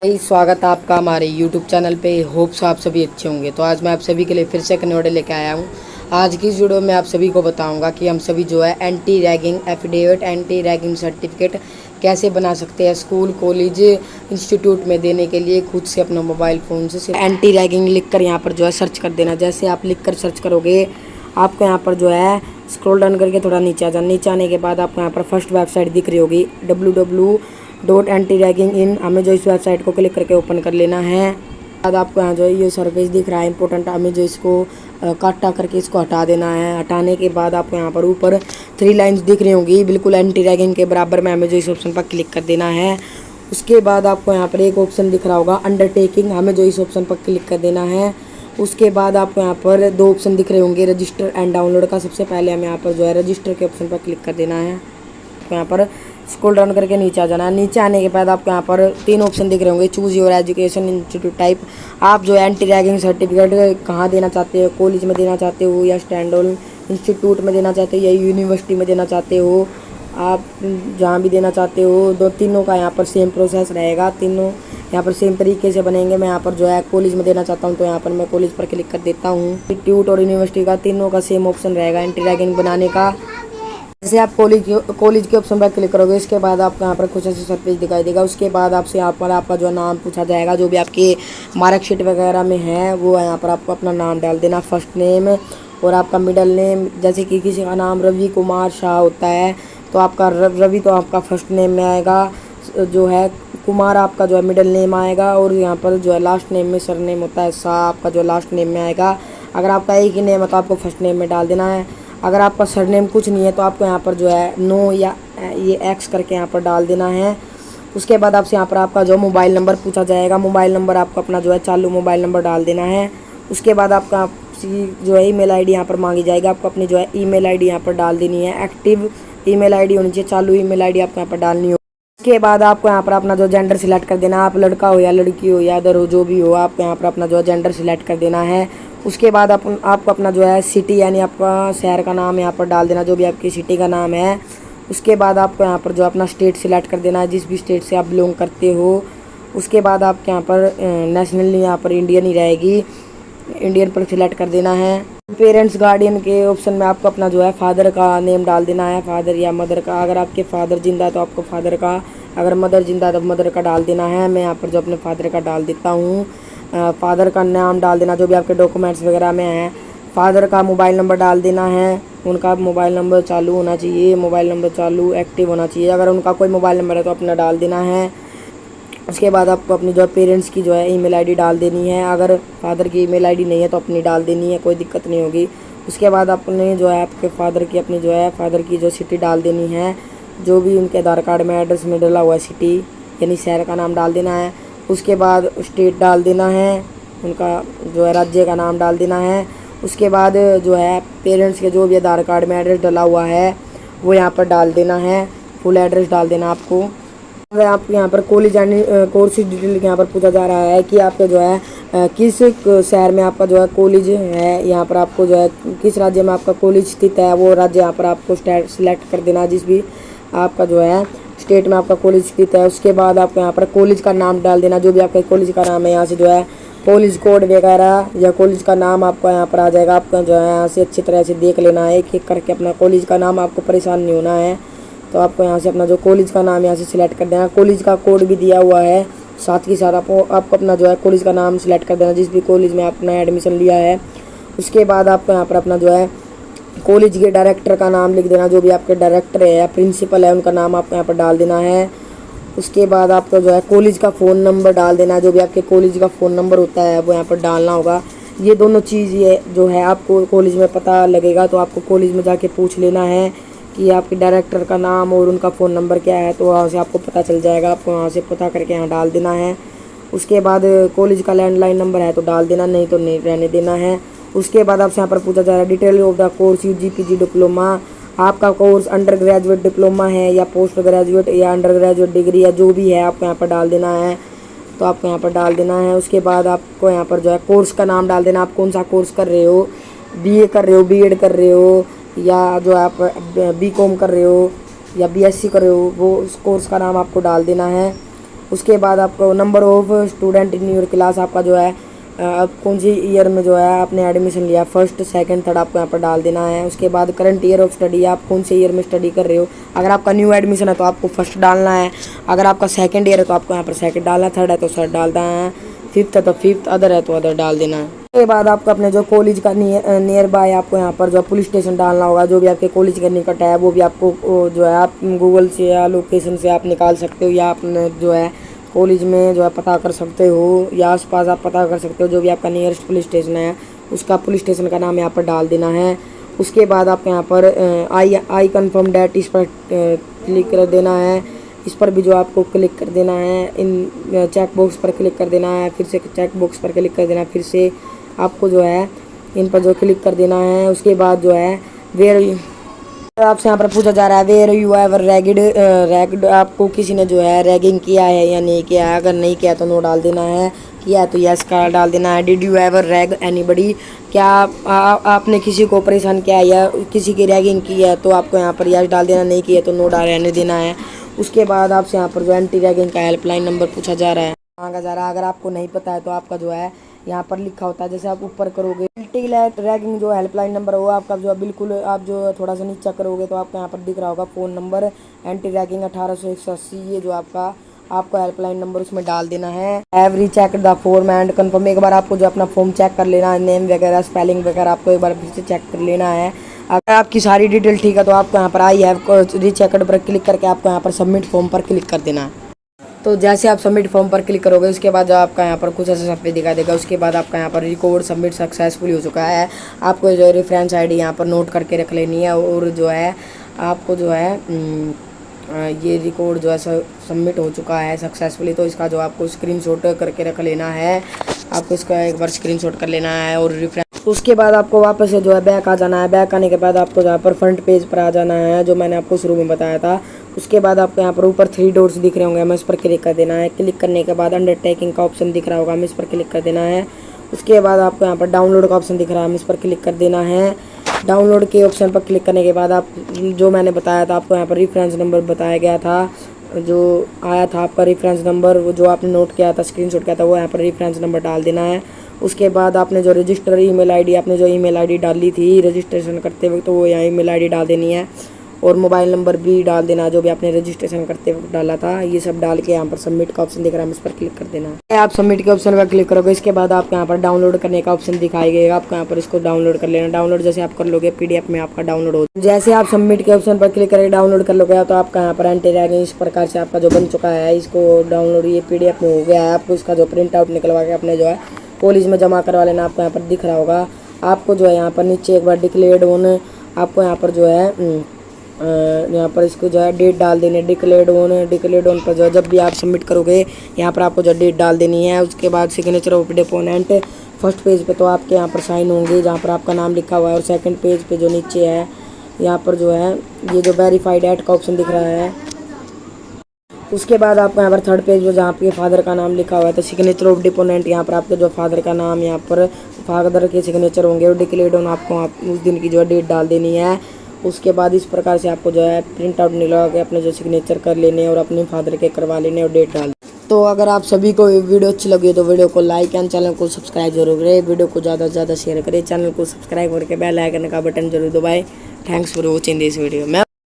भाई स्वागत है आपका हमारे YouTube चैनल पे। होप्स आप सभी अच्छे होंगे। तो आज मैं आप सभी के लिए फिर से एक वीडियो लेके आया हूँ। आज की इस वीडियो में आप सभी को बताऊंगा कि हम सभी जो है anti ragging affidavit, anti ragging certificate कैसे बना सकते हैं स्कूल, कॉलेज, इंस्टीट्यूट में देने के लिए खुद से अपना मोबाइल फ़ोन से। एंटी रैगिंग लिख कर यहाँ पर जो है सर्च कर देना। जैसे आप लिख कर सर्च करोगे आपको यहाँ पर जो है स्क्रॉल डाउन करके थोड़ा नीचे आ जाना। नीचे आने के बाद आपको यहाँ पर फर्स्ट वेबसाइट दिख रही होगी www.antiragginginc इन। हमें जो इस वेबसाइट को क्लिक करके ओपन कर लेना है। बाद आपको यहाँ जो है ये सर्विस दिख रहा है इंपॉर्टेंट, हमें जो इसको काटा करके इसको हटा देना है। हटाने के बाद आपको यहाँ पर ऊपर 3 लाइन्स दिख रही होंगी बिल्कुल एंटी रैगिंग के बराबर में, हमें जो इस ऑप्शन पर क्लिक कर देना है। उसके बाद आपको यहाँ पर एक ऑप्शन दिख रहा होगा अंडरटेकिंग, हमें जो इस ऑप्शन पर क्लिक कर देना है। उसके बाद आपको यहाँ पर 2 ऑप्शन दिख रहे होंगे रजिस्टर एंड डाउनलोड का। सबसे पहले हम यहाँ पर जो है रजिस्टर के ऑप्शन पर क्लिक कर देना है। तो यहाँ पर स्क्रॉल डाउन करके नीचे आ जाना है। नीचे आने के बाद आपको यहाँ पर 3 ऑप्शन दिख रहे होंगे choose your education institute type. आप जो एंटी रैगिंग सर्टिफिकेट कहाँ देना चाहते हो, कॉलेज में देना चाहते हो या स्टैंड अलोन इंस्टीट्यूट में देना चाहते हो या यूनिवर्सिटी में देना चाहते हो, आप जहाँ भी देना चाहते हो, तीनों का यहाँ पर सेम प्रोसेस रहेगा। तीनों यहाँ पर सेम तरीके से बनेंगे। मैं यहाँ पर जो है कॉलेज में देना चाहता हूँ तो यहाँ पर मैं कॉलेज पर क्लिक कर देता हूँ। इंस्टीट्यूट और यूनिवर्सिटी का तीनों का सेम ऑप्शन रहेगा एंटी रैगिंग बनाने का। जैसे आप कॉलेज के ऑप्शन पर क्लिक करोगे इसके बाद आपको यहाँ पर कुछ ऐसे सर्विस दिखाई देगा। उसके बाद आपसे यहाँ पर आपका जो नाम पूछा जाएगा, जो भी आपके मार्कशीट वगैरह में है वो यहाँ पर आपको अपना नाम डाल देना, फर्स्ट नेम और आपका मिडिल नेम। जैसे कि किसी का नाम रवि कुमार शाह होता है तो आपका रवि तो आपका फर्स्ट नेम में आएगा, जो है कुमार आपका जो है मिडिल नेम आएगा, और यहाँ पर जो है लास्ट नेम में सर नेम होता है शाह आपका जो लास्ट नेम में आएगा। अगर आपका एक ही नेम है तो आपको फर्स्ट नेम में डाल देना है। अगर आपका सरनेम कुछ नहीं है तो आपको यहाँ पर जो है नो या ये एक्स करके यहाँ पर डाल देना है। उसके बाद आपसे यहाँ पर आपका जो मोबाइल नंबर पूछा जाएगा, मोबाइल नंबर आपको अपना जो है चालू मोबाइल नंबर डाल देना है। उसके बाद आपका जो है ईमेल आईडी यहाँ पर मांगी जाएगी, आपको अपनी जो है ईमेल आईडी यहाँ पर डाल देनी है। एक्टिव ईमेल आईडी होनी चाहिए, चालू ईमेल आईडी आपको यहाँ पर डालनी हो। उसके बाद आपको यहाँ पर अपना जो जेंडर सिलेक्ट कर देना है, आप लड़का हो या लड़की हो या अदर हो जो भी हो, आपको यहाँ पर अपना जो है जेंडर सिलेक्ट कर देना है। उसके बाद आपको अपना जो है सिटी यानी आपका शहर का नाम यहाँ पर डाल देना, जो भी आपकी सिटी का नाम है। उसके बाद आपको यहाँ पर जो अपना स्टेट सिलेक्ट कर देना है, जिस भी स्टेट से आप बिलोंग करते हो। उसके बाद आपके यहाँ पर नेशनली यहाँ पर इंडियन ही रहेगी, इंडियन पर सिलेक्ट कर देना है। पेरेंट्स गार्डियन के ऑप्शन में आपको अपना जो है फादर का नेम डाल देना है, फादर या मदर का। अगर आपके फादर जिंदा है तो आपको फादर का, अगर मदर जिंदा है तो मदर का डाल देना है। मैं यहाँ पर जो अपने फादर का डाल देता हूँ। फादर का नाम डाल देना जो भी आपके डॉक्यूमेंट्स वगैरह में है। फादर का मोबाइल नंबर डाल देना है, उनका मोबाइल नंबर चालू होना चाहिए, मोबाइल नंबर चालू एक्टिव होना चाहिए। अगर उनका कोई मोबाइल नंबर है तो अपना डाल देना है। उसके बाद आपको अपनी जो है पेरेंट्स की जो है ईमेल आईडी डाल देनी है। अगर फादर की ईमेल आईडी नहीं है तो अपनी डाल देनी है, कोई दिक्कत नहीं होगी। उसके बाद आपने जो है आपके फादर की अपनी जो है फादर की जो सिटी डाल देनी है, जो भी उनके आधार कार्ड में एड्रेस में डला हुआ है सिटी यानी शहर का नाम डाल देना है। उसके बाद स्टेट डाल देना है, उनका जो है राज्य का नाम डाल देना है। उसके बाद जो है पेरेंट्स के जो भी आधार कार्ड में एड्रेस डला हुआ है वो यहाँ पर डाल देना है, फुल एड्रेस डाल देना आपको। अगर आपको यहाँ पर कॉलेज एंड कोर्स डिटेल यहाँ पर पूछा जा रहा है कि आपके जो है किस शहर में आपका जो है कॉलेज है, यहाँ पर आपको जो है किस राज्य में आपका कॉलेज स्थित है वो राज्य यहाँ पर आपको सिलेक्ट कर देना, जिस भी आपका जो है स्टेट में आपका कॉलेज स्थित है। उसके बाद आपको यहाँ पर कॉलेज का नाम डाल देना, जो भी आपका कॉलेज का नाम है। यहाँ से जो है कॉलेज कोड वगैरह या कॉलेज का नाम आपका यहाँ पर आ जाएगा। आपका जो है यहाँ से अच्छी तरह से देख लेना है, एक एक करके अपना कॉलेज का नाम, आपको परेशान नहीं होना है। तो आपको यहाँ से अपना जो कॉलेज का नाम यहाँ से सिलेक्ट कर देना। कॉलेज का कोड भी दिया हुआ है साथ के साथ, आपको अपना जो है कॉलेज का नाम सिलेक्ट कर देना, जिस भी कॉलेज में आपने एडमिशन लिया है। उसके बाद आपको यहाँ पर अपना जो है कॉलेज के डायरेक्टर का नाम लिख देना, जो भी आपके डायरेक्टर है या प्रिंसिपल है उनका नाम आपको यहाँ पर डाल देना है। उसके बाद आपको जो है कॉलेज का फ़ोन नंबर डाल देना, जो भी आपके कॉलेज का फ़ोन नंबर होता है वो यहाँ पर डालना होगा। ये दोनों चीज़ ये जो है आपको कॉलेज में पता लगेगा तो आपको कॉलेज में जाके पूछ लेना है कि आपके डायरेक्टर का नाम और उनका फ़ोन नंबर क्या है, तो वहाँ से आपको पता चल जाएगा। आपको वहाँ से पता करके यहाँ डाल देना है। उसके बाद कॉलेज का लैंडलाइन नंबर है तो डाल देना, नहीं तो नहीं रहने देना है। उसके बाद आपसे यहाँ पर पूछा जा रहा है detail of the course UG PG diploma, आपका कोर्स अंडर ग्रेजुएट डिप्लोमा है या पोस्ट ग्रेजुएट या अंडर ग्रेजुएट डिग्री या जो भी है आपको यहाँ पर डाल देना है, तो आपको यहाँ पर डाल देना है। उसके बाद आपको यहाँ पर जो है कोर्स का नाम डाल देना, आप कौन सा कोर्स कर रहे हो, बीए कर रहे हो, बीएड कर रहे हो या जो आप बीकॉम कर रहे हो या बीएससी कर रहे हो, वो उस कोर्स का नाम आपको डाल देना है। उसके बाद आपको number of student in your class, आपका जो है अब कौन सी ईयर में जो है आपने एडमिशन लिया, फर्स्ट सेकंड थर्ड आपको यहाँ पर डाल देना है। उसके बाद करंट ईयर ऑफ स्टडी, आप कौन से ईयर में स्टडी कर रहे हो। अगर आपका न्यू एडमिशन है तो आपको फर्स्ट डालना है, अगर आपका सेकंड ईयर है तो आपको यहाँ पर सेकंड डालना है, थर्ड है तो थर्ड डालना है, फिफ्थ है तो फिफ्थ, अदर है तो अदर डाल देना है। उसके बाद आपको अपने जो कॉलेज का नियर बाय आपको यहाँ पर जो पुलिस स्टेशन डालना होगा, जो भी आपके कॉलेज का निकट है वो भी आपको जो है आप गूगल से या लोकेशन से आप निकाल सकते हो, या आपने जो है कॉलेज में जो है पता कर सकते हो, या आसपास आप पता कर सकते हो। जो भी आपका नियरेस्ट पुलिस स्टेशन है उसका पुलिस स्टेशन का नाम यहाँ पर डाल देना है। उसके बाद आपको यहाँ पर आई कन्फर्म डैट, इस पर क्लिक कर देना है। इस पर भी जो आपको क्लिक कर देना है, इन चेक बॉक्स पर क्लिक कर देना है, फिर से चेक बॉक्स पर क्लिक कर देना है, फिर से आपको जो है इन पर जो क्लिक कर देना है। उसके बाद जो है वेयर, आपसे यहाँ पर पूछा जा रहा है वेयर यू एवर रैग्ड, आपको किसी ने जो है रैगिंग किया है या नहीं किया है। अगर नहीं किया तो नो डाल देना है, किया है तो यस का डाल देना है। Did you ever rag anybody, क्या आपने किसी को परेशान किया है या किसी की रैगिंग की है तो आपको यहाँ पर यस डाल देना, नहीं किया तो नो डाल रहने देना है। उसके बाद आपसे यहाँ पर जो एंटी रैगिंग का हेल्पलाइन नंबर पूछा जा रहा है, मांगा जा रहा है। अगर आपको नहीं पता है तो आपका जो है यहाँ पर लिखा होता है, जैसे आप ऊपर करोगे एंटी रैगिंग जो हेल्पलाइन नंबर होगा आपका जो है बिल्कुल, आप जो थोड़ा सा नीचा करोगे तो आपको यहाँ पर दिख रहा होगा फ़ोन नंबर एंटी रैगिंग 1881, ये जो आपको हेल्पलाइन नंबर उसमें डाल देना है। Every check the form and confirm, एक बार आपको जो अपना फॉर्म चेक कर लेना है, नेम वगैरह स्पेलिंग वगैरह आपको एक बार फिर से चेक कर लेना है। अगर आपकी सारी डिटेल ठीक है तो आपको यहाँ पर आई हैव रीचेकड पर क्लिक करके आपको यहाँ पर सबमिट फॉर्म पर क्लिक कर देना है। तो जैसे आप सबमिट फॉर्म पर क्लिक करोगे उसके बाद आपका यहाँ पर कुछ ऐसा सर्फेस दिखाई देगा। उसके बाद आपका यहाँ पर रिकॉर्ड सबमिट सक्सेसफुल हो चुका है। आपको जो रेफरेंस आईडी यहाँ पर नोट करके रख लेनी है, और जो है आपको जो है ये रिकॉर्ड जो है सबमिट हो चुका है सक्सेसफुली। तो इसका जो आपको स्क्रीनशॉट करके रख लेना है, आपको इसका एक बार स्क्रीनशॉट कर लेना है और रेफरेंस। उसके बाद आपको वापस से जो है बैक आ जाना है। बैक आने के बाद आपको यहाँ पर फ्रंट पेज पर आ जाना है, जो मैंने आपको शुरू में बताया था। उसके बाद आपको यहाँ पर ऊपर 3 डॉट्स दिख रहे होंगे, हमें इस पर क्लिक कर देना है। क्लिक करने के बाद अंडरटेकिंग का ऑप्शन दिख रहा होगा, हमें इस पर क्लिक कर देना है। उसके बाद आपको यहाँ पर डाउनलोड का ऑप्शन दिख रहा है, हमें इस पर क्लिक कर देना है। डाउनलोड के ऑप्शन पर क्लिक करने के बाद आप जो मैंने बताया था आपको यहाँ पर रेफरेंस नंबर बताया गया था, जो आया था आपका रेफरेंस नंबर, वो जो आपने नोट किया था स्क्रीनशॉट किया था, वो यहाँ पर रेफरेंस नंबर डाल देना है। उसके बाद आपने जो रजिस्टर ईमेल आईडी, आपने जो ईमेल आईडी डाली थी रजिस्ट्रेशन करते वक्त, तो वो यहाँ ईमेल आईडी डाल देनी है, और मोबाइल नंबर भी डाल देना जो भी आपने रजिस्ट्रेशन करते वक्त डाला था। ये सब डाल के यहाँ पर सबमिट का ऑप्शन दिख रहा है, इस पर क्लिक कर देना है। आप सबमिट के ऑप्शन पर क्लिक करोगे, इसके बाद आपको यहाँ पर डाउनलोड करने का ऑप्शन दिखाई देगा, आपको यहाँ पर इसको डाउनलोड कर लेना। डाउनलोड जैसे आप कर लोगे PDF में आपका डाउनलोड हो, जैसे आप सबमिट के ऑप्शन पर क्लिक करके डाउनलोड कर लोगे तो आपका यहाँ पर एंटी रैगिंग इस प्रकार से आपका जो बन चुका है, इसको डाउनलोड ये PDF में हो गया है। आपको इसका जो प्रिंट आउट निकलवा के अपने जो है कॉलेज में जमा करवा लेना, आपको यहाँ पर दिख रहा होगा। आपको जो है यहाँ पर नीचे एक बार डिक्लेयर्ड ऑन, आपको यहाँ पर जो है यहाँ पर इसको जो है डेट डाल देनी है, डिक्लेयर्ड ऑन पर जो है जब भी आप सबमिट करोगे यहाँ पर आपको जो डेट डाल देनी है। उसके बाद signature of deponent, first page पे तो आपके यहाँ पर साइन होंगे जहाँ पर आपका नाम लिखा हुआ है, और सेकंड पेज पे जो नीचे है यहाँ पर जो है ये जो वेरीफाइड एट का ऑप्शन दिख रहा है। उसके बाद आपको यहाँ पर थर्ड पेज में जहाँ पे फादर का नाम लिखा हुआ है तो सिग्नेचर ऑफ डिपोनेंट, यहाँ पर आपके जो फादर का नाम, यहाँ पर फादर के सिग्नेचर होंगे, और डिक्लेयर्ड ऑन आपको उस दिन की जो है डेट डाल देनी है। उसके बाद इस प्रकार से आपको जो है प्रिंट आउट निकलवा के अपने जो सिग्नेचर कर लेने और अपने फादर के करवा लेने और डेट डाल। तो अगर आप सभी को वीडियो अच्छी लगी तो वीडियो को लाइक एंड चैनल को सब्सक्राइब जरूर करें, वीडियो को ज़्यादा से ज़्यादा शेयर करें, चैनल को सब्सक्राइब करके बेल आइकन का बटन जरूर दबाएं। Thanks for watching this video.